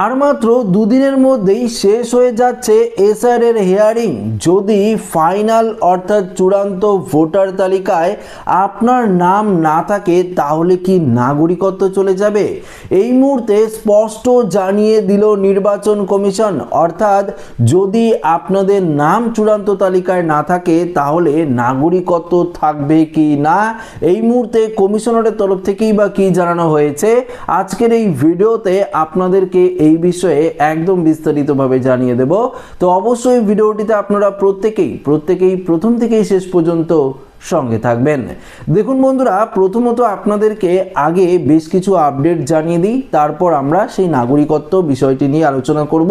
আর মাত্র দুদিনের মধ্যেই শেষ হয়ে যাচ্ছে এসআইআর এর হিয়ারিং। যদি ফাইনাল অর্থাৎ চূড়ান্ত ভোটার তালিকায় আপনার নাম না থাকে তাহলে কি নাগরিকত্ব চলে যাবে? এই মুহূর্তে স্পষ্ট জানিয়ে দিল নির্বাচন কমিশন। অর্থাৎ যদি আপনাদের নাম চূড়ান্ত তালিকায় না থাকে তাহলে নাগরিকত্ব থাকবে কি না, এই মুহূর্তে কমিশনারের তরফ থেকেই বা কি জানানো হয়েছে আজকের এই ভিডিওতে আপনাদেরকে এই বিষয়ে একদম বিস্তারিতভাবে জানিয়ে দেব। তো অবশ্যই ভিডিওটিতে আপনারা প্রত্যেকেই প্রথম থেকেই শেষ পর্যন্ত সঙ্গে থাকবেন। দেখুন বন্ধুরা, প্রথমত আপনাদেরকে আগে বেশ কিছু আপডেট জানিয়ে দিই, তারপর আমরা সেই নাগরিকত্ব বিষয়টি নিয়ে আলোচনা করব।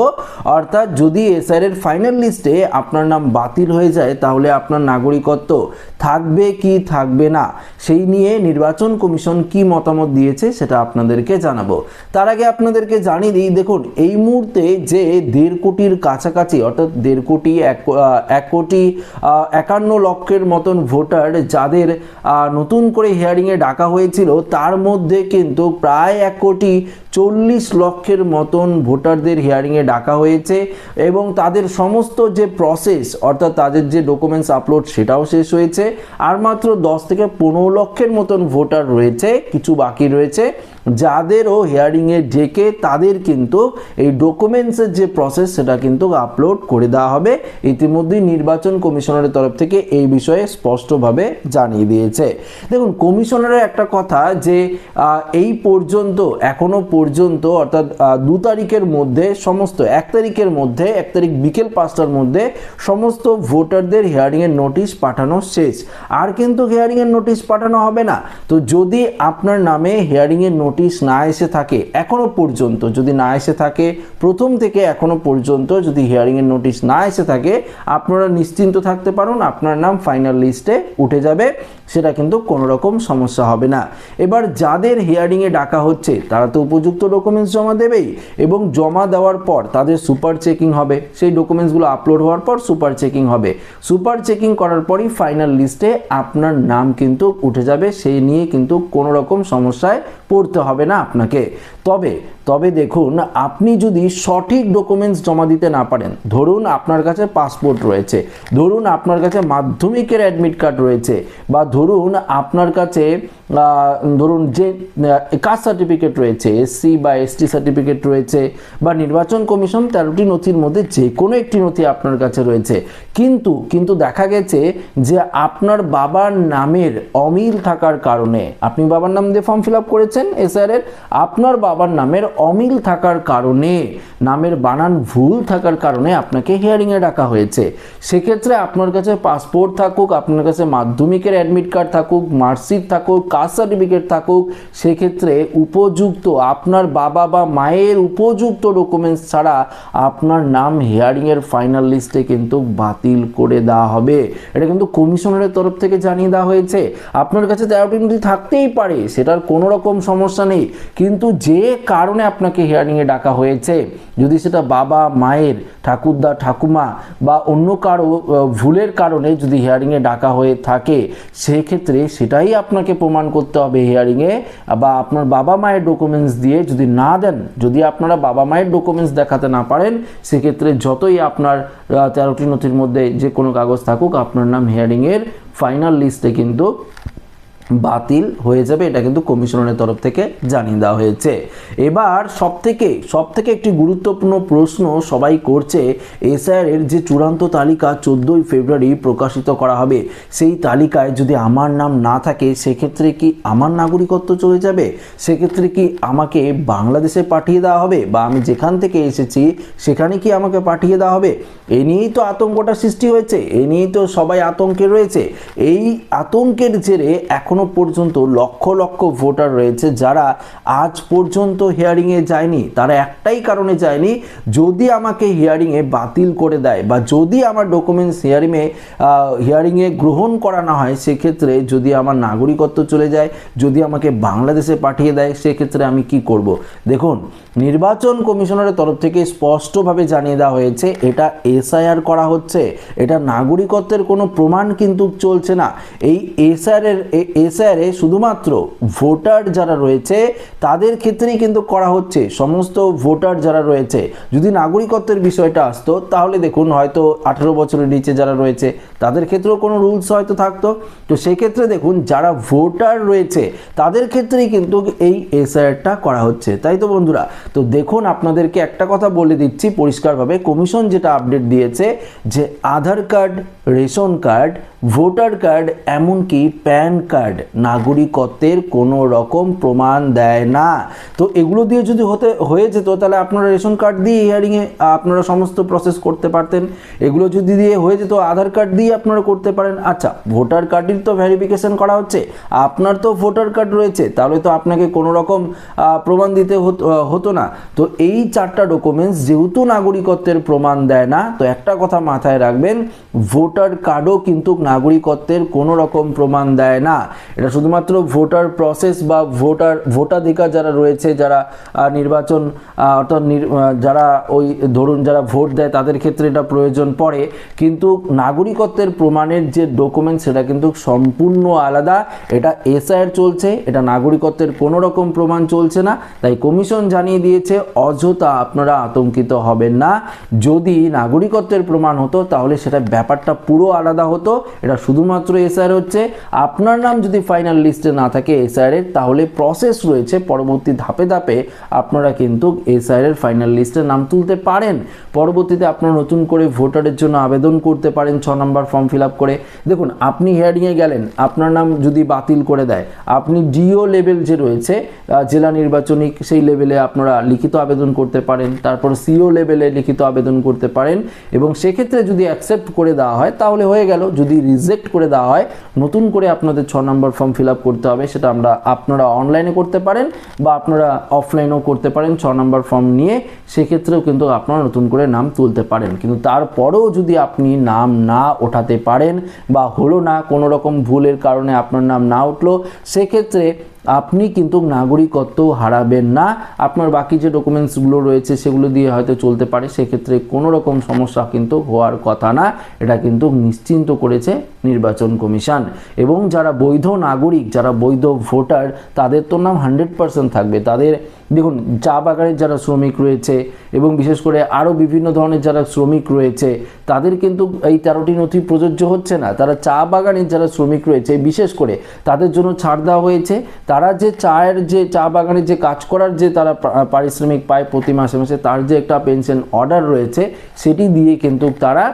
অর্থাৎ যদি এসআইআর এর ফাইনাল লিস্টে আপনার নাম বাতিল হয়ে যায় তাহলে আপনার নাগরিকত্ব থাকবে কি থাকবে না সেই নিয়ে নির্বাচন কমিশন কি মতামত দিয়েছে সেটা আপনাদেরকে জানাবো। তার আগে আপনাদেরকে জানিয়ে দিই, দেখুন এই মুহূর্তে যে 1.5 কোটির কাছাকাছি অর্থাৎ 1 কোটি 51 লক্ষের মতন ভোটার যাদের নতুন করে হিয়ারিংয়ে ডাকা হয়েছিল, তার মধ্যে কিন্তু প্রায় 1,40 লক্ষের মতন ভোটারদের হিয়ারিংয়ে ডাকা হয়েছে এবং তাদের সমস্ত যে প্রসেস অর্থাৎ তাদের যে ডকুমেন্টস আপলোড সেটাও শেষ হয়েছে। আর মাত্র 10 থেকে 15 লক্ষের মতন ভোটার রয়েছে, কিছু বাকি রয়েছে, যাদেরও হিয়ারিংয়ে ডেকে তাদের কিন্তু এই ডকুমেন্টসের যে প্রসেস সেটা কিন্তু আপলোড করে দেওয়া হবে। ইতিমধ্যেই নির্বাচন কমিশনারের তরফ থেকে এই বিষয়ে স্পষ্টভাবে জানিয়ে দিয়েছে। দেখুন কমিশনারের একটা কথা যে এই পর্যন্ত এখনো পর্যন্ত অর্থাৎ 2 তারিখের মধ্যে সমস্ত 1 তারিখ বিকেল 5টার মধ্যে সমস্ত ভোটারদের হিয়ারিংয়ের নোটিশ পাঠানো শেষ। আর কিন্তু হিয়ারিংয়ের নোটিশ পাঠানো হবে না। তো যদি আপনার নামে হিয়ারিংয়ের নোটিশ না এসে থাকে এখনো পর্যন্ত, যদি না এসে থাকে প্রথম থেকে এখনো পর্যন্ত যদি হিয়ারিংয়ের নোটিশ না এসে থাকে, আপনারা নিশ্চিন্ত থাকতে পারুন, আপনার নাম ফাইনাল লিস্টে উঠে যাবে, সেটা কিন্তু কোনো রকম সমস্যা হবে না। এবার যাদের হিয়ারিংয়ে ডাকা হচ্ছে তারা তো উপযুক্ত ডকুমেন্টস জমা দেবেই এবং জমা দেওয়ার পর তাদের সুপার চেকিং হবে। সেই ডকুমেন্টসগুলো আপলোড হওয়ার পর সুপার চেকিং হবে। সুপার চেকিং করার পরই ফাইনাল লিস্টে আপনার নাম কিন্তু উঠে যাবে, সেই নিয়ে কিন্তু কোনো রকম সমস্যায় পড়তে হবে না আপনাকে। তবে দেখুন, আপনি যদি সঠিক ডকুমেন্টস জমা দিতে না পারেন, ধরুন আপনার কাছে পাসপোর্ট রয়েছে, ধরুন আপনার কাছে মাধ্যমিকের অ্যাডমিট কার্ড রয়েছে, বা ধরুন আপনার কাছে ধরুন যে কাস্ট সার্টিফিকেট রয়েছে, এসসি বা এসটি সার্টিফিকেট রয়েছে, বা নির্বাচন কমিশন 13টি নথির মধ্যে যে কোনো একটি নথি আপনার কাছে রয়েছে, কিন্তু দেখা গেছে যে আপনার বাবার নামের অমিল থাকার কারণে, আপনি বাবার নাম দিয়ে ফর্ম ফিল আপ করেছেন এসআইআর এর, আপনার বাবার নামের অমিল থাকার কারণে, নামের বানান ভুল থাকার কারণে আপনাকে হিয়ারিংয়ে ডাকা হয়েছে। সেক্ষেত্রে আপনার কাছে পাসপোর্ট থাকুক, আপনার কাছে মাধ্যমিকের অ্যাডমিট কার্ড থাকুক, মার্কশিট থাকুক, কাস্ট সার্টিফিকেট থাকুক, সেক্ষেত্রে উপযুক্ত আপনার বাবা বা মায়ের উপযুক্ত ডকুমেন্টস ছাড়া আপনার নাম হিয়ারিংয়ের ফাইনাল লিস্টে কিন্তু বাতিল করে দেওয়া হবে। এটা কিন্তু কমিশনারের তরফ থেকে জানিয়ে দেওয়া হয়েছে। আপনার কাছে 13টি নথি থাকতেই পারে, সেটার কোনো রকম সমস্যা নেই, কিন্তু যে কারণে আপনাকে হিয়ারিংয়ে ডাকা হয়েছে, যদি সেটা বাবা মায়ের, ঠাকুরদা ঠাকুমা বা অন্য কারো ভুলের কারণে যদি হিয়ারিংয়ে ডাকা হয়ে থাকে, সেক্ষেত্রে সেটাই আপনাকে প্রমাণ করতে হবে হিয়ারিংয়ে, বা আপনার বাবা মায়ের ডকুমেন্টস দিয়ে যদি না দেন, যদি আপনারা বাবা মায়ের ডকুমেন্টস দেখাতে না পারেন, সেক্ষেত্রে যতই আপনার 13টি নথির মধ্যে যে কোনো কাগজ থাকুক, আপনার নাম হিয়ারিংয়ের ফাইনাল লিস্টে কিন্তু বাতিল হয়ে যাবে। এটা কিন্তু কমিশনের তরফ থেকে জানিয়ে দেওয়া হয়েছে। এবার সবথেকে একটি গুরুত্বপূর্ণ প্রশ্ন সবাই করছে, এসআইআর এর যে চূড়ান্ত তালিকা 14ই ফেব্রুয়ারি প্রকাশিত করা হবে, সেই তালিকায় যদি আমার নাম না থাকে সেক্ষেত্রে কি আমার নাগরিকত্ব চলে যাবে? সেক্ষেত্রে কি আমাকে বাংলাদেশে পাঠিয়ে দেওয়া হবে, বা আমি যেখান থেকে এসেছি সেখানে কি আমাকে পাঠিয়ে দেওয়া হবে? এই নিয়েই তো আতঙ্কটা সৃষ্টি হয়েছে, এই নিয়েই তো সবাই আতঙ্কে রয়েছে। এই আতঙ্কের জেরে এখনো পর্যন্ত লক্ষ লক্ষ ভোটার রয়েছে যারা আজ পর্যন্ত হিয়ারিংয়ে যায়নি। তারা একটাই কারণে যায়নি, যদি আমাকে হিয়ারিংয়ে বাতিল করে দেয় বা যদি আমার ডকুমেন্টস হিয়ারিংয়ে গ্রহণ করা না হয়, সেক্ষেত্রে যদি আমার নাগরিকত্ব চলে যায়, যদি আমাকে বাংলাদেশে পাঠিয়ে দেয়, সেক্ষেত্রে আমি কি করব? দেখুন, নির্বাচন কমিশনারের তরফ থেকে স্পষ্টভাবে জানিয়ে দেওয়া হয়েছে, এটা এসআইআর করা হচ্ছে, এটা নাগরিকত্বের কোনো প্রমাণ কিন্তু চলছে না। এই এসআইআরে শুধুমাত্র ভোটার যারা রয়েছে তাদের ক্ষেত্রেই কিন্তু করা হচ্ছে। সমস্ত ভোটার যারা রয়েছে, যদি নাগরিকত্বের বিষয়টা আসতো তাহলে দেখুন হয়তো 18 বছরের নিচে যারা রয়েছে তাদের ক্ষেত্রেও কোনো রুলস হয়তো থাকতো। তো সেক্ষেত্রে দেখুন যারা ভোটার রয়েছে তাদের ক্ষেত্রেই কিন্তু এই এসআইআরটা করা হচ্ছে, তাই তো বন্ধুরা। তো দেখুন আপনাদেরকে একটা কথা বলে দিচ্ছি পরিষ্কারভাবে, কমিশন যেটা আপডেট দিয়েছে যে Aadhaar card, ration card, voter card, এমনকি প্যান কার্ড নাগরিকত্বের কোনো রকম প্রমাণ দেয় না। তো এগুলো দিয়ে যদি হয়ে যেত তাহলে আপনারা রেশন কার্ড দিয়ে হিয়ারিংয়ে আপনারা সমস্ত প্রসেস করতে পারতেন। এগুলো যদি দিয়ে হয়ে যেত আধার কার্ড দিয়ে আপনারা করতে পারেন। আচ্ছা, ভোটার কার্ডের তো ভেরিফিকেশন করা হচ্ছে, আপনার তো ভোটার কার্ড রয়েছে, তাহলে তো আপনাকে কোনো রকম প্রমাণ দিতে হতো না। তো এই 4টা ডকুমেন্টস যেহেতু নাগরিকত্বের প্রমাণ দেয় না, তো একটা কথা মাথায় রাখবেন, ভোটার কার্ডও কিন্তু নাগরিকত্বের কোনো রকম প্রমাণ দেয় না। এটা শুধুমাত্র ভোটার প্রসেস বা ভোটাধিকার যারা রয়েছে, যারা নির্বাচন অর্থাৎ যারা ওই ধরুন যারা ভোট দেয় তাদের ক্ষেত্রে এটা প্রয়োজন পড়ে, কিন্তু নাগরিকত্বের প্রমাণের যে ডকুমেন্ট সেটা কিন্তু সম্পূর্ণ আলাদা। এটা এসআইআর চলছে, এটা নাগরিকত্বের কোনো রকম প্রমাণ চলছে না। তাই কমিশন জানিয়ে দিয়েছে অযথা আপনারা আতঙ্কিত হবেন না। যদি নাগরিকত্বের প্রমাণ হতো তাহলে সেটা ব্যাপারটা পুরো আলাদা হতো। এটা শুধুমাত্র এসআইআর হচ্ছে। আপনার নাম যদি ফাইনাল লিস্টে না থাকে এসআইআর এর, তাহলে প্রসেস রয়েছে, পরবর্তী ধাপে ধাপে আপনারা কিন্তু এসআইআর এর ফাইনাল লিস্টে নাম তুলতে পারেন। পরবর্তীতে আপনারা নতুন করে ভোটারের জন্য আবেদন করতে পারেন 6 নম্বর ফর্ম ফিল আপ করে। দেখুন আপনি হিয়ারিংয়ে গেলেন, আপনার নাম যদি বাতিল করে দেয়, আপনি ডিও লেভেল যে রয়েছে জেলা নির্বাচনিক, সেই লেভেলে আপনারা লিখিত আবেদন করতে পারেন। তারপর সিও লেভেলে লিখিত আবেদন করতে পারেন, এবং সেক্ষেত্রে যদি অ্যাকসেপ্ট করে দেওয়া হয় তাহলে হয়ে গেল। যদি রিজেক্ট করে দেওয়া হয়, নতুন করে আপনাদের 6 নম্বর ফর্ম ফিল আপ করতে হবে। সেটা আপনারা অনলাইনে করতে পারেন বা আপনারা অফলাইনেও করতে পারেন 6 নম্বর ফর্ম নিয়ে। সেক্ষেত্রেও কিন্তু আপনারা নতুন করে নাম তুলতে পারেন। কিন্তু তারপরেও যদি আপনি নাম না ওঠাতে পারেন বা হলো না, কোনো রকম ভুলের কারণে আপনার নাম না উঠলো, সেক্ষেত্রে আপনি কিন্তু নাগরিকত্ব হারাবেন না। আপনার বাকি যে ডকুমেন্টসগুলো রয়েছে সেগুলো দিয়ে হয়তো চলতে পারে, সেক্ষেত্রে কোনো রকম সমস্যা কিন্তু হওয়ার কথা না। এটা কিন্তু নিশ্চিন্ত করেছে নির্বাচন কমিশন। এবং যারা বৈধ নাগরিক, যারা বৈধ ভোটার, তাদের তো নাম 100% থাকবে। তাদের দেখুন চা বাগানের যারা শ্রমিক রয়েছে এবং বিশেষ করে আরও বিভিন্ন ধরনের যারা শ্রমিক রয়েছে, তাদের কিন্তু এই 13টি নথি প্রযোজ্য হচ্ছে না। তারা চা বাগানের যারা শ্রমিক রয়েছে বিশেষ করে তাদের জন্য ছাড় দেওয়া হয়েছে। তারা যে চা বাগানের যে কাজ করার যে তারা পারিশ্রমিক পায় প্রতি মাসে মাসে, তার যে একটা পেনশন অর্ডার রয়েছে, সেটি দিয়ে কিন্তু তারা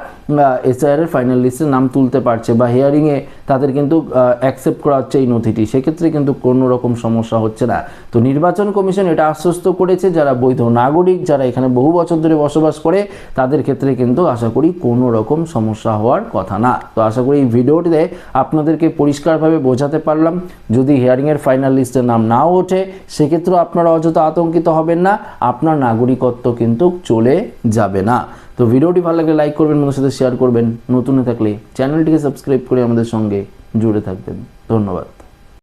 এসআইআর এর ফাইনাল লিস্টে নাম তুলতে পারছে বা হিয়ারিংয়ে তাদের কিন্তু অ্যাকসেপ্ট করা হচ্ছে এই নথিটি। সেক্ষেত্রে কিন্তু কোনো রকম সমস্যা হচ্ছে না। তো নির্বাচন কমিশন এটা আশ্বস্ত করেছে যারা বৈধ নাগরিক, যারা এখানে বহু বছর ধরে বসবাস করে, তাদের ক্ষেত্রে কিন্তু আশা করি কোনো রকম সমস্যা হওয়ার কথা না। তো আশা করি এই ভিডিওটিতে আপনাদেরকে পরিষ্কারভাবে বোঝাতে পারলাম। যদি হিয়ারিংয়ের ফাইনাল লিস্টে নাম নাও ওঠে, সেক্ষেত্রেও আপনারা অযথা আতঙ্কিত হবেন না, আপনার নাগরিকত্ব কিন্তু চলে যাবে না। তো ভিডিওটি ভালো লাগলে লাইক করবেন, বন্ধুদের সাথে শেয়ার করবেন। নতুন হয়ে থাকলে চ্যানেলটিকে সাবস্ক্রাইব করে আমাদের সঙ্গে জুড়ে থাকবেন। ধন্যবাদ।